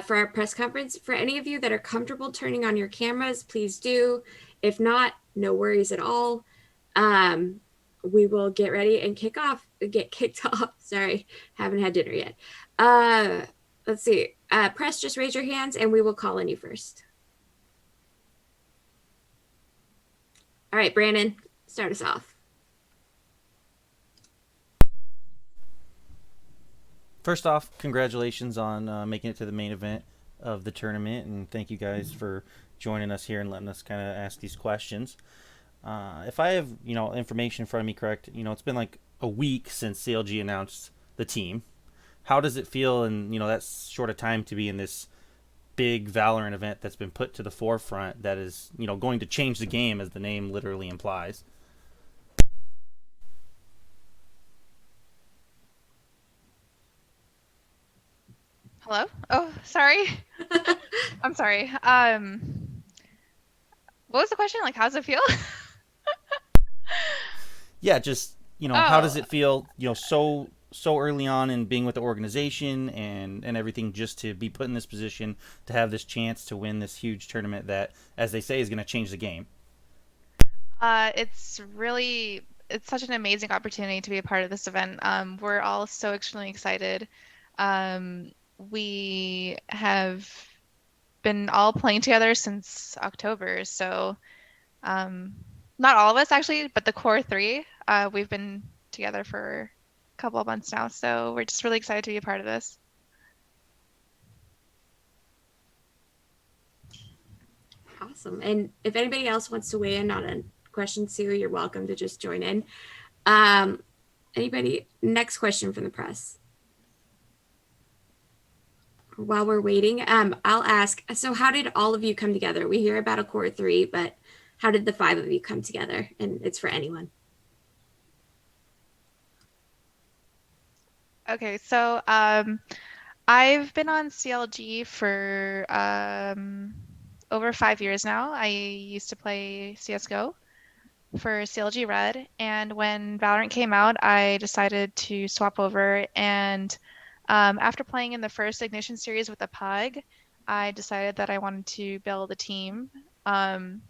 for our press conference. For any of you that are comfortable turning on your cameras, please do. If not, no worries at all. We will get ready and get kicked off. Sorry, haven't had dinner yet. Let's see. Press, just raise your hands and we will call on you first. All right, Brandon, start us off. First off, congratulations on making it to the main event of the tournament, and thank you guys for joining us here and letting us kind of ask these questions. If I have information in front of me correct, it's been like a week since CLG announced the team. How does it feel in that short of time to be in this big Valorant event that's been put to the forefront that is going to change the game as the name literally implies? Hello? Oh, sorry. I'm sorry. What was the question? Like, how does it feel? Yeah, just how does Oh, it feel? So early on in being with the organization and everything, just to be put in this position to have this chance to win this huge tournament that, as they say, is going to change the game. it's such an amazing opportunity to be a part of this event. We're all so extremely excited. Um, we have been all playing together since October, so um, not all of us actually, but the core three, we've been together for a couple of months now, so we're just really excited to be a part of this. Awesome. And if anybody else wants to weigh in on a question too, you're welcome to just join in. Anybody? Next question from the press. While we're waiting, I'll ask. So, how did all of you come together? We hear about a core three, but how did the five of you come together? And it's for anyone. Okay, so I've been on CLG for over 5 years now. I used to play CSGO for CLG Red, and when Valorant came out, I decided to swap over. And after playing in the first Ignition series with the Pug, I decided that I wanted to build a team. Um,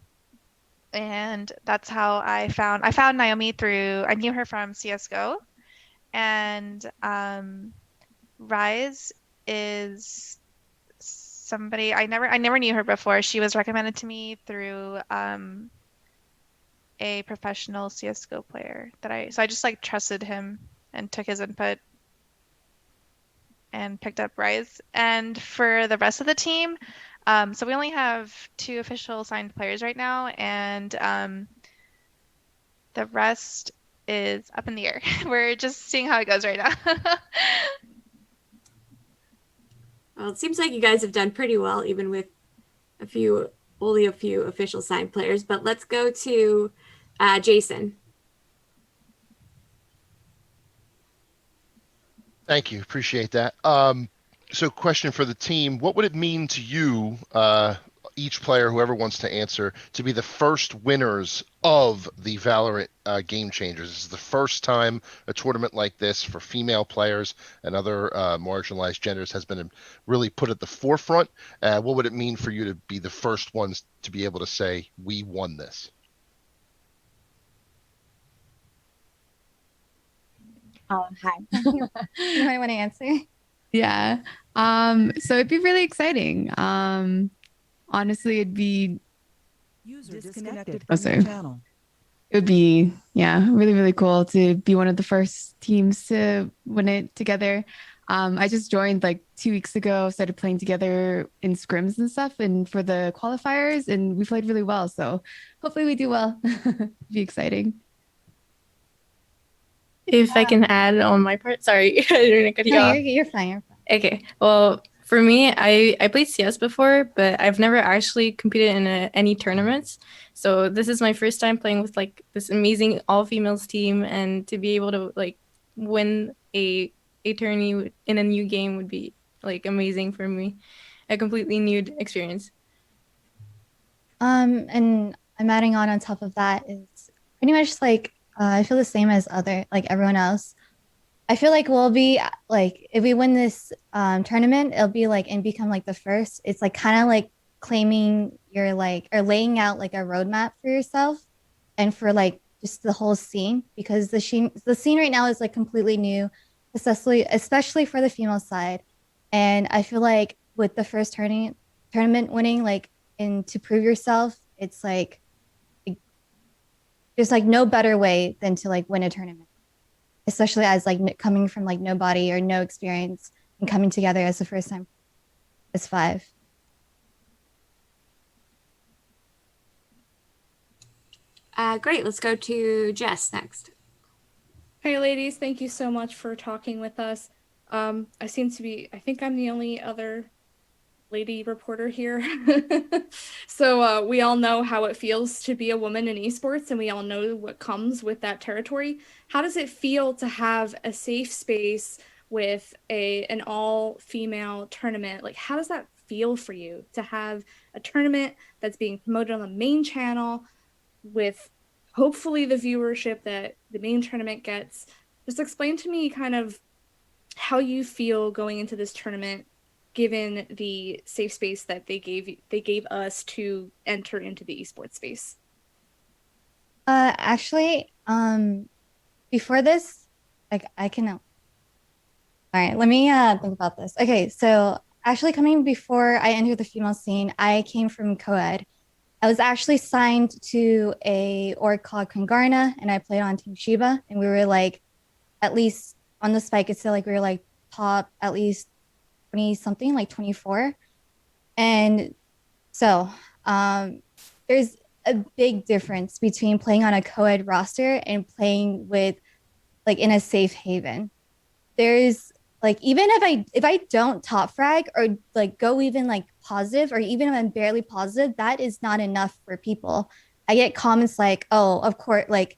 and that's how I found Naomi through, I knew her from CSGO, and Rise is somebody I never knew her before. She was recommended to me through a professional CS:GO player I just like trusted him and took his input and picked up Rise. And for the rest of the team, so we only have two official signed players right now, and the rest is up in the air. We're just seeing how it goes right now. Well, it seems like you guys have done pretty well, even with only a few official signed players. But let's go to Jason. Thank you. Appreciate that. So question for the team, what would it mean to you, each player, whoever wants to answer, to be the first winners of the Valorant Game Changers? This is the first time a tournament like this for female players and other marginalized genders has been really put at the forefront. What would it mean for you to be the first ones to be able to say, we won this? Hi. Anyone want to answer? Yeah. So it'd be really exciting. Honestly, it'd be User disconnected oh, from sorry. your channel. It would be, yeah, really, really cool to be one of the first teams to win it together. I just joined like 2 weeks ago, started playing together in scrims and stuff, and for the qualifiers, and we played really well. So hopefully we do well. Be exciting. If I can add on my part, sorry, I didn't cut you No, off. you're fine. You're fine. Okay, well, for me, I played CS before, but I've never actually competed in any tournaments. So this is my first time playing with like this amazing all females team, and to be able to like win a tourney in a new game would be like amazing for me, a completely new experience. And I'm adding on top of that is pretty much like I feel the same as other like everyone else. I feel like we'll be like if we win this tournament, it'll be like and become like the first. It's like kind of like claiming your like or laying out like a roadmap for yourself and for like just the whole scene because the scene right now is like completely new, especially for the female side. And I feel like with the first tournament winning, like and to prove yourself, it's like there's like no better way than to like win a tournament, especially as like coming from like nobody or no experience and coming together as the first time as five. Great. Let's go to Jess next. Hey, ladies, thank you so much for talking with us. I think I'm the only other lady reporter here. So we all know how it feels to be a woman in esports, and we all know what comes with that territory. How does it feel to have a safe space with an all-female tournament? Like, how does that feel for you to have a tournament that's being promoted on the main channel with hopefully the viewership that the main tournament gets? Just explain to me kind of how you feel going into this tournament given the safe space that they gave us to enter into the esports space. Actually, before this, like I can all right, let me think about this. Okay, so actually coming before I entered the female scene, I came from co-ed. I was actually signed to a org called Kongarna and I played on Team Shiba and we were like at least on the spike it's still like we were like top at least 20 something, like 24. And so there's a big difference between playing on a co-ed roster and playing with like in a safe haven. There's like even if I don't top frag or like go even like positive or even if I'm barely positive, that is not enough for people. I get comments like, oh, of course, like,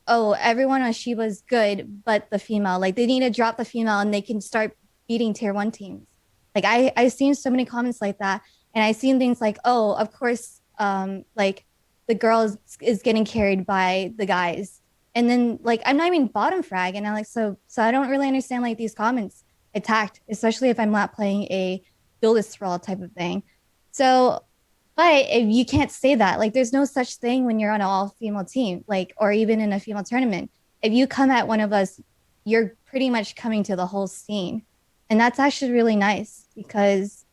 oh, everyone on Shiba is good, but the female, like they need to drop the female and they can start beating tier one teams. Like I've seen so many comments like that. And I've seen things like, oh, of course, like the girl is getting carried by the guys. And then like I'm not even bottom frag. And I'm like, so I don't really understand like these comments attacked, especially if I'm not playing a build a thrall type of thing. So but if you can't say that, like there's no such thing when you're on an all female team, like or even in a female tournament. If you come at one of us, you're pretty much coming to the whole scene. And that's actually really nice because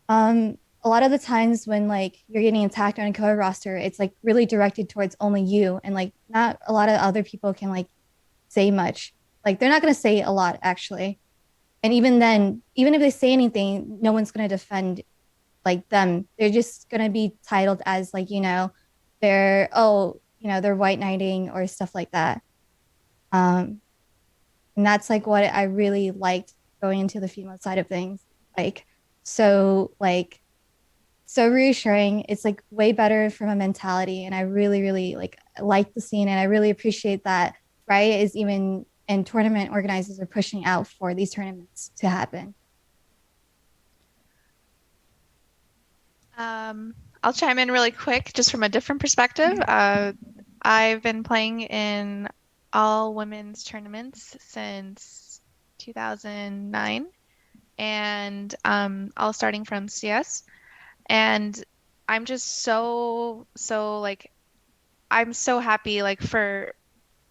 a lot of the times when like you're getting attacked on a co roster, it's like really directed towards only you and like not a lot of other people can like say much. Like they're not gonna say a lot actually. And even then, even if they say anything, no one's gonna defend like them. They're just gonna be titled as like, they're they're white knighting or stuff like that. And that's like what I really liked going into the female side of things. Like like so reassuring. It's like way better from a mentality. And I really, really like the scene and I really appreciate that Riot is even and tournament organizers are pushing out for these tournaments to happen. I'll chime in really quick, just from a different perspective. I've been playing in all women's tournaments since 2009, and all starting from CS. And I'm just so like, I'm so happy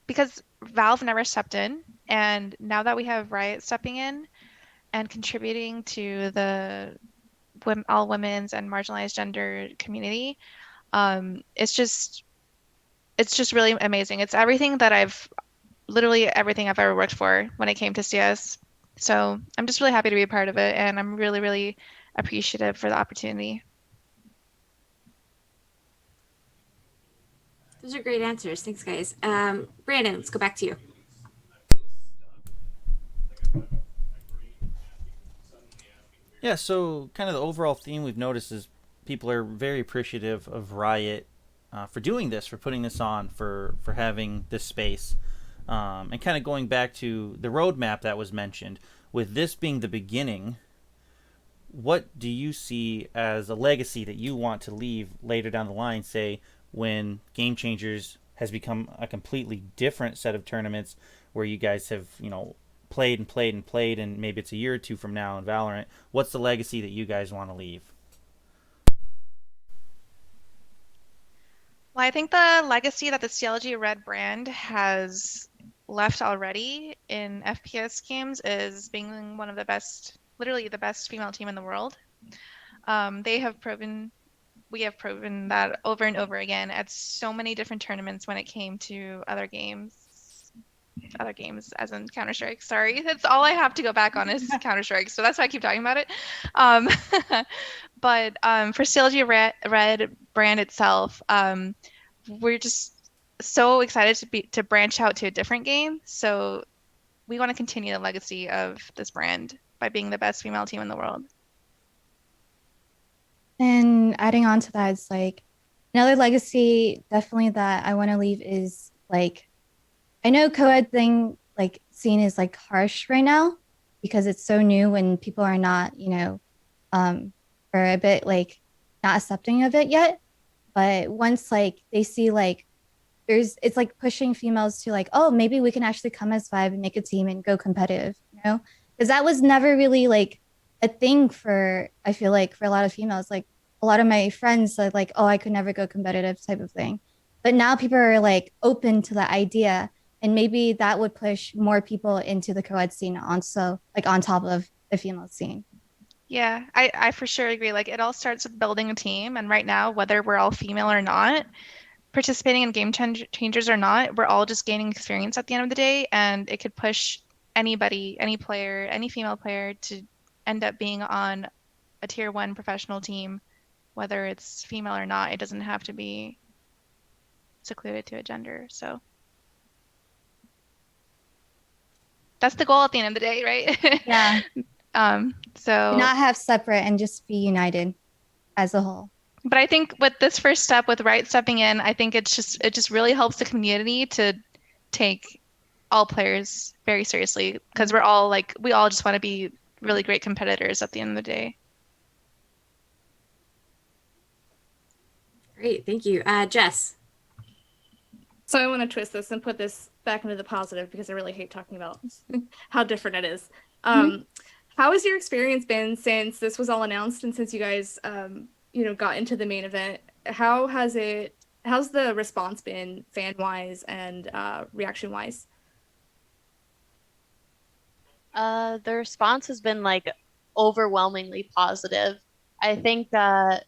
because Valve never stepped in, and now that we have Riot stepping in and contributing to the all women's and marginalized gender community, it's just really amazing. It's literally everything I've ever worked for when it came to CS. So I'm just really happy to be a part of it, and I'm really, really appreciative for the opportunity. Those are great answers. Thanks, guys. Brandon, let's go back to you. Yeah, so kind of the overall theme we've noticed is people are very appreciative of Riot for doing this, for putting this on, for having this space. And kind of going back to the roadmap that was mentioned, with this being the beginning, what do you see as a legacy that you want to leave later down the line, say when Game Changers has become a completely different set of tournaments where you guys have, played and played and played, and maybe it's a year or two from now in Valorant, what's the legacy that you guys want to leave? Well, I think the legacy that the CLG Red brand has left already in FPS games is being one of the best, literally the best female team in the world. They have proven, we have proven that over and over again at so many different tournaments when it came to other games as in Counter-Strike. Sorry, that's all I have to go back on is Counter-Strike, so that's why I keep talking about it. Um, but for CLG Red brand itself, we're just so excited to branch out to a different game. So we want to continue the legacy of this brand by being the best female team in the world. And adding on to that, it's like another legacy definitely that I want to leave is like, I know co-ed thing like scene is like harsh right now because it's so new and people are not, or a bit like not accepting of it yet. But once like they see like it's like pushing females to like, oh, maybe we can actually come as five and make a team and go competitive, because that was never really like a thing for, I feel like, for a lot of females. Like a lot of my friends said like, oh, I could never go competitive type of thing. But now people are like open to the idea, and maybe that would push more people into the co-ed scene also, like on top of the female scene. Yeah, I for sure agree. Like it all starts with building a team, and right now, whether we're all female or not, participating in changers or not, we're all just gaining experience at the end of the day, and it could push anybody, any player, any female player to end up being on a tier 1 professional team, whether it's female or not. It doesn't have to be secluded to a gender. So that's the goal at the end of the day, right? Yeah. So not have separate and just be united as a whole. But I think with this first step, with Right stepping in, I think it just really helps the community to take all players very seriously, because we all just want to be really great competitors at the end of the day. Great, thank you. Jess. So I want to twist this and put this back into the positive because I really hate talking about how different it is. How has your experience been since this was all announced and since you guys got into the main event? How's the response been fan-wise and reaction-wise? The response has been like overwhelmingly positive. I think that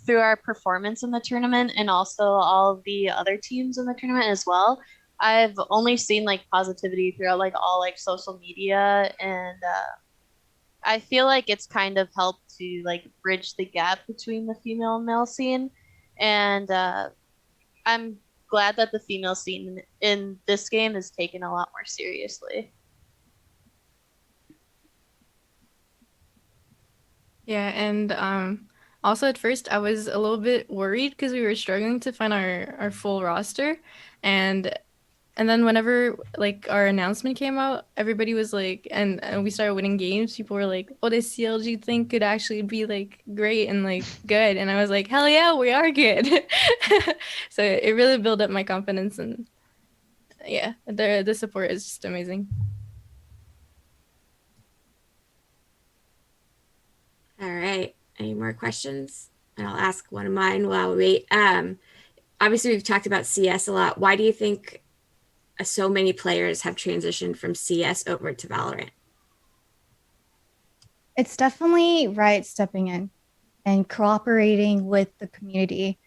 through our performance in the tournament and also all of the other teams in the tournament as well, I've only seen like positivity throughout like all like social media, and I feel like it's kind of helped to like bridge the gap between the female and male scene, and I'm glad that the female scene in this game is taken a lot more seriously. Yeah, and also at first I was a little bit worried because we were struggling to find our full roster, and then whenever like our announcement came out, everybody was like, and we started winning games, people were like, oh, this CLG thing could actually be like great and like good, and I was like, hell yeah, we are good. So it really built up my confidence, and yeah, the support is just amazing. All right. Any more questions? And I'll ask one of mine while we wait. Obviously, we've talked about CS a lot. Why do you think so many players have transitioned from CS over to Valorant? It's definitely Riot stepping in and cooperating with the community.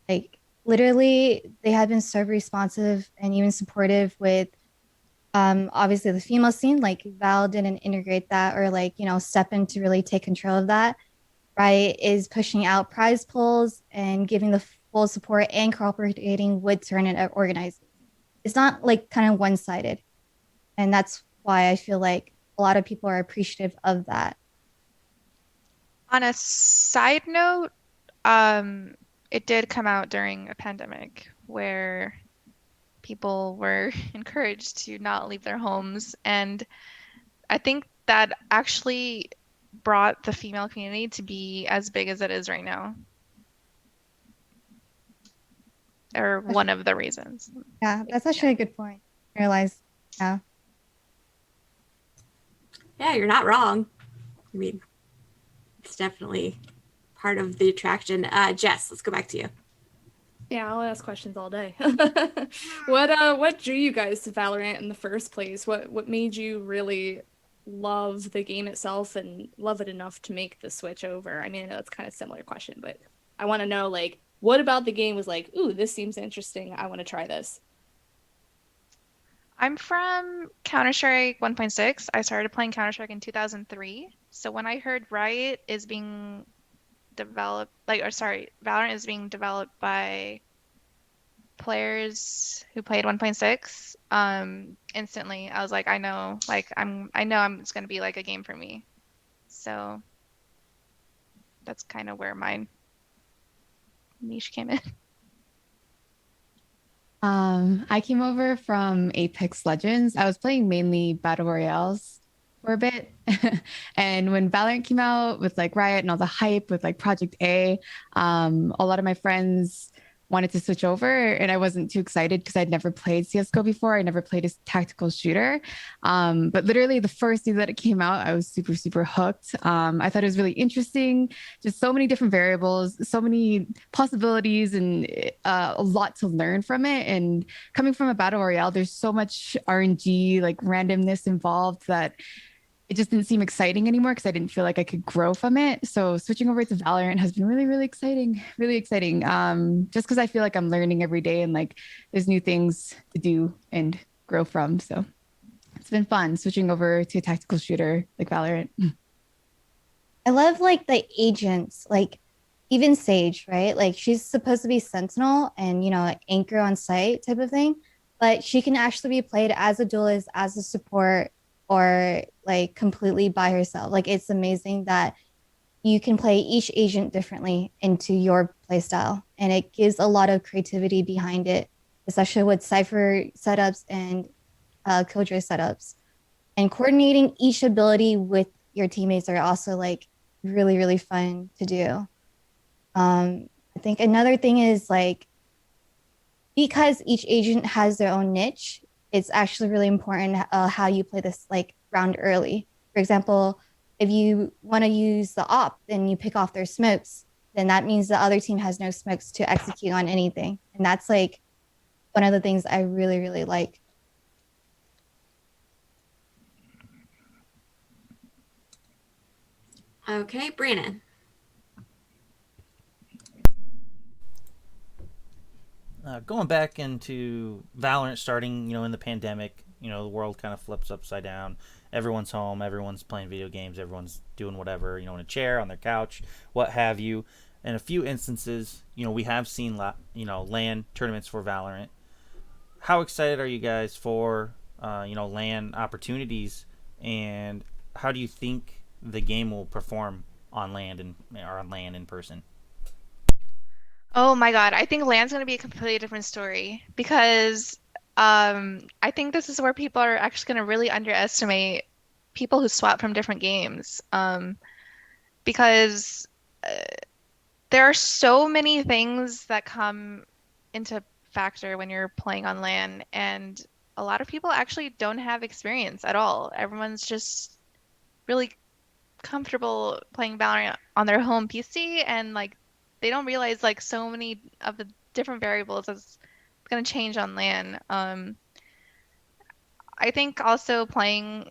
Like literally, they have been so responsive and even supportive with obviously the female scene. Like Val didn't integrate that or like step in to really take control of that. Riot is pushing out prize pools and giving the full support and cooperating with tournament organizers. It's not like kind of one-sided, and that's why I feel like a lot of people are appreciative of that. On a side note, it did come out during a pandemic where people were encouraged to not leave their homes, and I think that actually brought the female community to be as big as it is right now, or one of the reasons. Yeah, that's actually a good point. I realize. Yeah. Yeah, you're not wrong. I mean, it's definitely part of the attraction. Jess, let's go back to you. Yeah, I'll ask questions all day. What drew you guys to Valorant in the first place? What made you really love the game itself and love it enough to make the switch over? I mean, I know it's kind of a similar question, but I want to know, like, what about the game was like, ooh, this seems interesting. I want to try this. I'm from Counter-Strike 1.6. I started playing Counter-Strike in 2003. So when I heard Riot is being developed, Valorant is being developed by players who played 1.6, instantly I was like, I know it's gonna be like a game for me. So that's kind of where my niche came in. I came over from Apex Legends. I was playing mainly Battle Royales for a bit. And when Valorant came out with like Riot and all the hype with like Project A, a lot of my friends wanted to switch over and I wasn't too excited because I'd never played CSGO before. I never played a tactical shooter. But literally the first day that it came out, I was super, super hooked. I thought it was really interesting. Just so many different variables, so many possibilities, and a lot to learn from it. And coming from a battle royale, there's so much RNG, like randomness involved that it just didn't seem exciting anymore because I didn't feel like I could grow from it. So switching over to Valorant has been really, really exciting, really exciting. Just because I feel like I'm learning every day and like there's new things to do and grow from. So it's been fun switching over to a tactical shooter like Valorant. I love like the agents, like even Sage, right? Like she's supposed to be Sentinel and like anchor on site type of thing, but she can actually be played as a duelist, as a support, or like completely by herself. Like it's amazing that you can play each agent differently into your playstyle, and it gives a lot of creativity behind it, especially with Cypher setups and Killjoy setups. And coordinating each ability with your teammates are also like really, really fun to do. I think another thing is like because each agent has their own niche, it's actually really important how you play this like round early. For example, if you want to use the op and you pick off their smokes, then that means the other team has no smokes to execute on anything. And that's like one of the things I really, really like. Okay, Brandon. Going back into Valorant, starting in the pandemic, the world kind of flips upside down. Everyone's home, everyone's playing video games, everyone's doing whatever, in a chair, on their couch, what have you. In a few instances, we have seen LAN tournaments for Valorant. How excited are you guys for LAN opportunities, and how do you think the game will perform on land or on LAN in person? Oh my God, I think LAN's gonna be a completely different story because I think this is where people are actually gonna really underestimate people who swap from different games. Because there are so many things that come into factor when you're playing on LAN, and a lot of people actually don't have experience at all. Everyone's just really comfortable playing Valorant on their home PC, and like they don't realize like so many of the different variables is going to change on LAN. I think also playing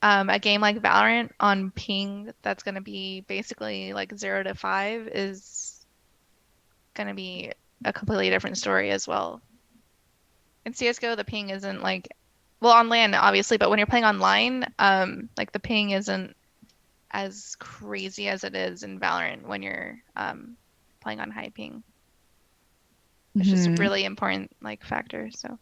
a game like Valorant on ping that's going to be basically like 0 to 5 is going to be a completely different story as well. In CSGO, the ping isn't like, well, on LAN obviously, but when you're playing online, like the ping isn't as crazy as it is in Valorant when you're playing on high ping. It's just a really important like factor. So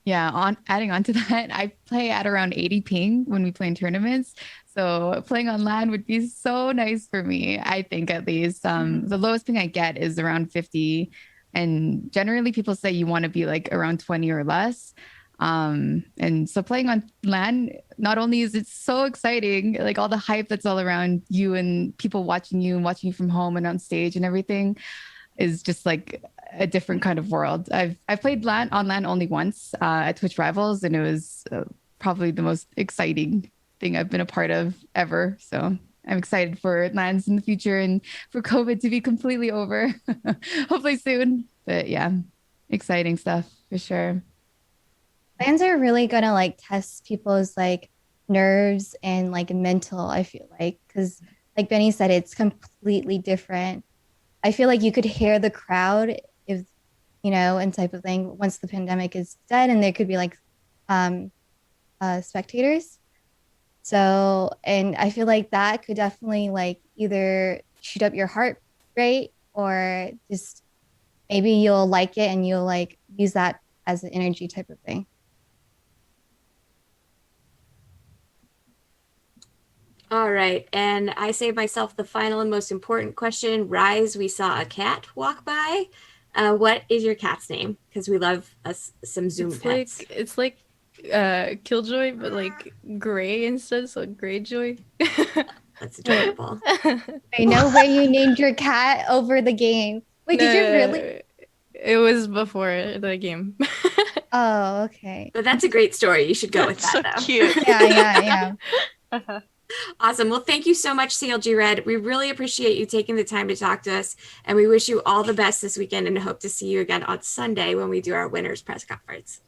Yeah, adding on to that, I play at around 80 ping when we play in tournaments. So playing on LAN would be so nice for me, I think at least. The lowest ping I get is around 50. And generally people say you want to be like around 20 or less. And so playing on LAN, not only is it so exciting, like all the hype that's all around you and people watching you and watching you from home and on stage and everything is just like a different kind of world. I've played LAN on LAN only once at Twitch Rivals, and it was probably the most exciting thing I've been a part of ever. So I'm excited for lands in the future and for COVID to be completely over, hopefully soon. But yeah, exciting stuff for sure. Plans are really gonna like test people's like nerves and like mental, I feel like, because like Benny said, it's completely different. I feel like you could hear the crowd if and type of thing once the pandemic is dead, and there could be like um spectators. So, and I feel like that could definitely like either shoot up your heart rate or just maybe you'll like it and you'll like use that as an energy type of thing. All right. And I save myself the final and most important question. Rise, we saw a cat walk by. What is your cat's name? Because we love us some Zoom pets. It's like Killjoy, but like gray instead, so Greyjoy. That's adorable. I know where you named your cat over the game. Wait, did you really? It was before the game. Oh, okay. But that's a great story. You should go with that, So though. cute. Yeah. Awesome. Well, thank you so much, CLG Red. We really appreciate you taking the time to talk to us, and we wish you all the best this weekend and hope to see you again on Sunday when we do our winners press conference.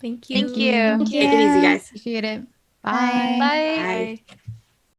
Thank you. Thank you. Take it easy, guys. Appreciate it. Bye. Bye. Bye.